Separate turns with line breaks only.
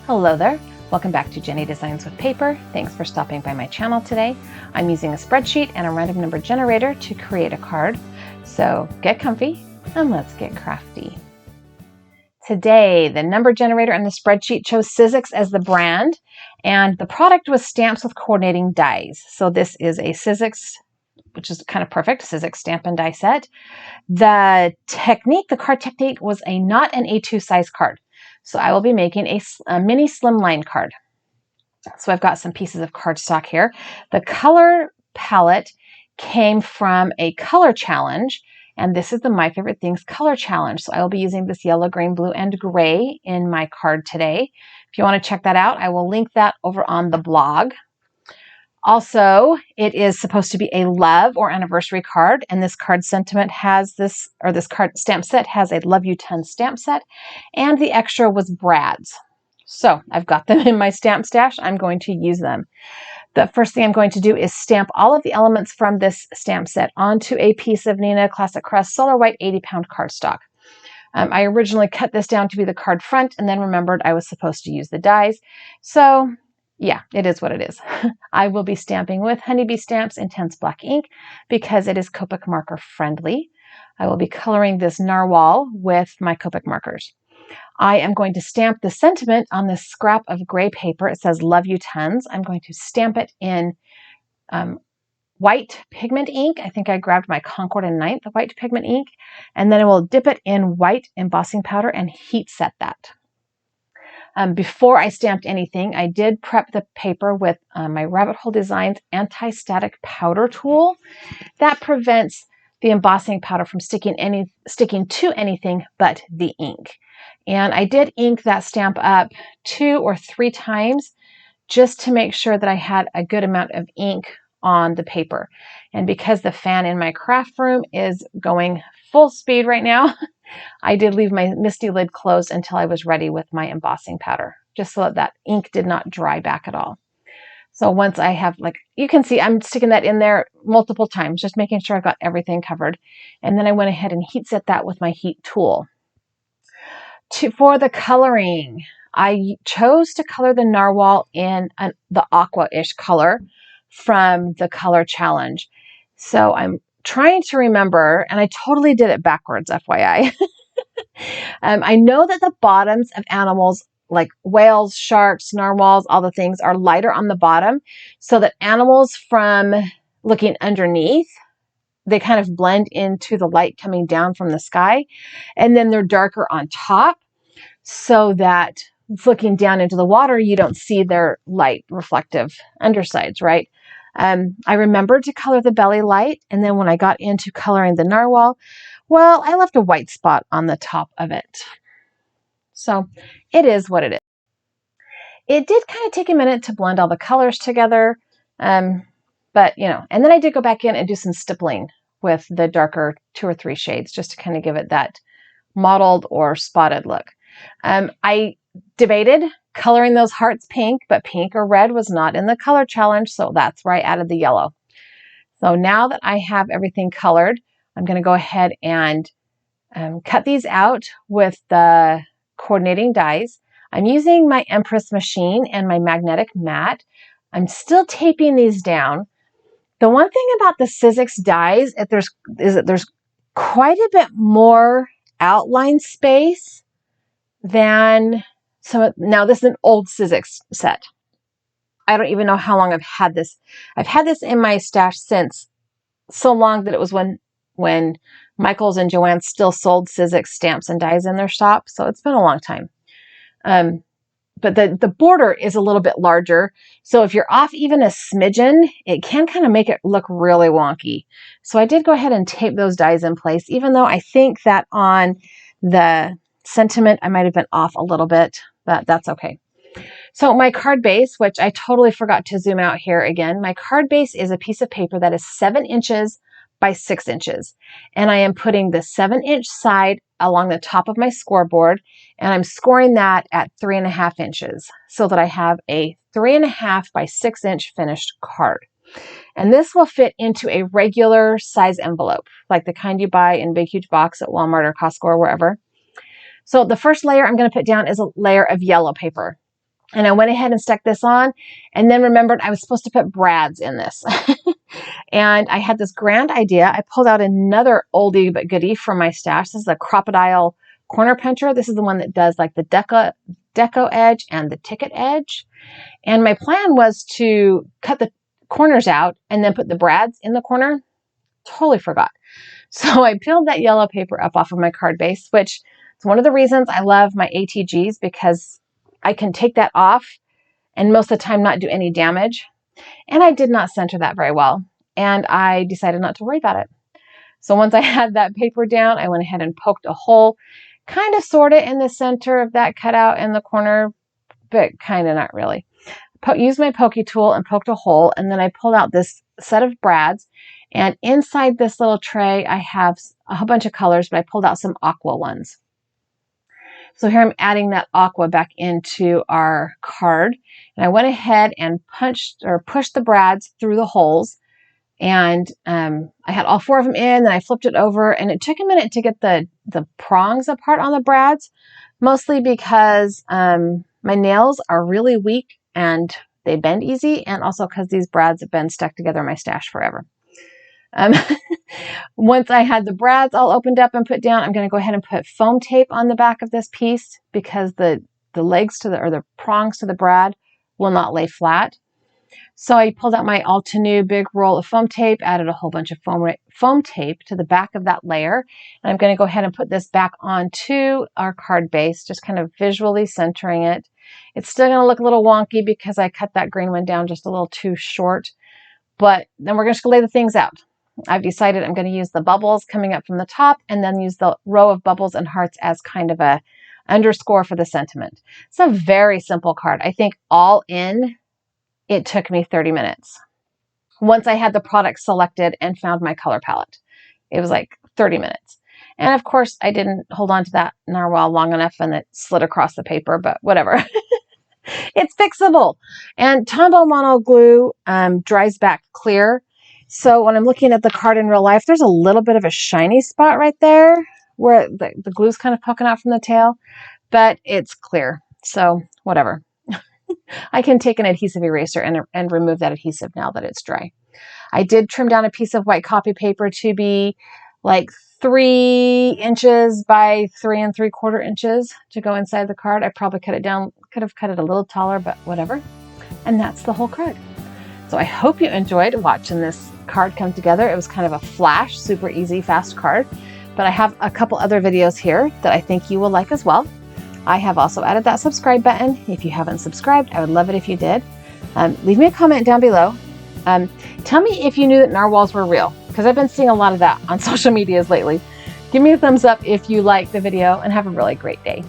Hello there. Welcome back to Jennie Designs with Paper. Thanks for stopping by my channel today. I'm using a spreadsheet and a random number generator to create a card. So get comfy and let's get crafty. Today, the number generator and the spreadsheet chose Sizzix as the brand, and the product was stamps with coordinating dies. So this is a Sizzix, which is kind of perfect, Sizzix stamp and die set. The card technique was not an A2 size card. So I will be making a mini slimline card. So I've got some pieces of cardstock here. The color palette came from a color challenge, and this is the My Favorite Things color challenge. So I will be using this yellow, green, blue, and gray in my card today. If you want to check that out, I will link that over on the blog. Also, it is supposed to be a love or anniversary card, and this card sentiment has this card stamp set has a Love You 10 stamp set, and the extra was Brad's. So I've got them in my stamp stash. I'm going to use them. The first thing I'm going to do is stamp all of the elements from this stamp set onto a piece of Neenah Classic Crest Solar White 80-pound cardstock. I originally cut this down to be the card front and then remembered I was supposed to use the dies. So yeah, it is what it is. I will be stamping with Honeybee Stamps Intense Black ink because it is Copic marker friendly. I will be coloring this Narwal with my Copic markers. I am going to stamp the sentiment on this scrap of gray paper. It says Love You Tons. I'm going to stamp it in white pigment ink. I think I grabbed my Concord and Ninth white pigment ink, and then I will dip it in white embossing powder and heat set that. Before I stamped anything, I did prep the paper with my Rabbit Hole Designs anti-static powder tool. That prevents the embossing powder from sticking to anything but the ink. And I did ink that stamp up 2 or 3 times just to make sure that I had a good amount of ink on the paper. And because the fan in my craft room is going full speed right now, I did leave my misty lid closed until I was ready with my embossing powder, just so that ink did not dry back at all. So once I have, you can see, I'm sticking that in there multiple times, just making sure I've got everything covered. And then I went ahead and heat set that with my heat tool. For the coloring, I chose to color the Narwal in the aqua-ish color from the color challenge. So I'm trying to remember, and I totally did it backwards, FYI. I know that the bottoms of animals like whales, sharks, narwhals, all the things are lighter on the bottom, so that animals from looking underneath, they kind of blend into the light coming down from the sky, and then they're darker on top, so that looking down into the water, you don't see their light reflective undersides, right? I remembered to color the belly light, and then when I got into coloring the narwhal, well, I left a white spot on the top of it. So it is what it is. It did kind of take a minute to blend all the colors together, but and then I did go back in and do some stippling with the darker 2 or 3 shades just to kind of give it that mottled or spotted look. I debated coloring those hearts pink, but pink or red was not in the color challenge, so that's where I added the yellow. So now that I have everything colored, I'm going to go ahead and cut these out with the coordinating dies. I'm using my Empress machine and my magnetic mat. I'm still taping these down. The one thing about the Sizzix dies is that there's quite a bit more outline space than some. Now this is an old Sizzix set. I don't even know how long I've had this. I've had this in my stash since so long that it was when Michaels and Joanne still sold Sizzix stamps and dies in their shop. So it's been a long time. But the border is a little bit larger. So if you're off even a smidgen, it can kind of make it look really wonky. So I did go ahead and tape those dies in place, even though I think that on the sentiment, I might have been off a little bit, but that's okay. So my card base, which I totally forgot to zoom out here again, my card base is a piece of paper that is 7 inches by 6 inches. And I am putting the 7-inch side along the top of my scoreboard, and I'm scoring that at 3.5 inches so that I have a 3.5 by 6 inch finished card. And this will fit into a regular size envelope, like the kind you buy in Big Huge Box at Walmart or Costco or wherever. So the first layer I'm going to put down is a layer of yellow paper. And I went ahead and stuck this on, and then remembered I was supposed to put brads in this. And I had this grand idea. I pulled out another oldie but goodie from my stash. This is a crocodile corner puncher. This is the one that does like the deco edge and the ticket edge. And my plan was to cut the corners out and then put the brads in the corner. Totally forgot. So I peeled that yellow paper up off of my card base, which is one of the reasons I love my ATGs, because I can take that off and most of the time not do any damage. And I did not center that very well, and I decided not to worry about it. So once I had that paper down, I went ahead and poked a hole, kind of sort of in the center of that cutout in the corner, but kind of not really. Used my pokey tool and poked a hole, and then I pulled out this set of brads, and inside this little tray I have a whole bunch of colors, but I pulled out some aqua ones. So here I'm adding that aqua back into our card, and I went ahead and pushed the brads through the holes, and I had all 4 of them in, then I flipped it over, and it took a minute to get the prongs apart on the brads, mostly because my nails are really weak and they bend easy, and also because these brads have been stuck together in my stash forever. Once I had the brads all opened up and put down, I'm going to go ahead and put foam tape on the back of this piece, because the legs to the prongs to the brad will not lay flat. So I pulled out my Altenew big roll of foam tape, added a whole bunch of foam tape to the back of that layer, and I'm going to go ahead and put this back onto our card base, just kind of visually centering it. It's still going to look a little wonky because I cut that green one down just a little too short, but then we're just going to lay the things out. I've decided I'm going to use the bubbles coming up from the top, and then use the row of bubbles and hearts as kind of a underscore for the sentiment. It's a very simple card. I think all in, it took me 30 minutes. Once I had the product selected and found my color palette, it was like 30 minutes. And of course, I didn't hold on to that narwhal long enough, and it slid across the paper, but whatever. It's fixable. And Tombow Mono Glue dries back clear. So when I'm looking at the card in real life, there's a little bit of a shiny spot right there where the glue's kind of poking out from the tail, but it's clear. So whatever. I can take an adhesive eraser and remove that adhesive now that it's dry. I did trim down a piece of white copy paper to be like 3 inches by 3 3/4 inches to go inside the card. I probably cut it down, could have cut it a little taller, but whatever. And that's the whole card. So I hope you enjoyed watching this card come together. It was kind of a flash, super easy, fast card, but I have a couple other videos here that I think you will like as well. I have also added that subscribe button. If you haven't subscribed, I would love it if you did. Leave me a comment down below. Tell me if you knew that narwhals were real, because I've been seeing a lot of that on social medias lately. Give me a thumbs up if you liked the video, and have a really great day.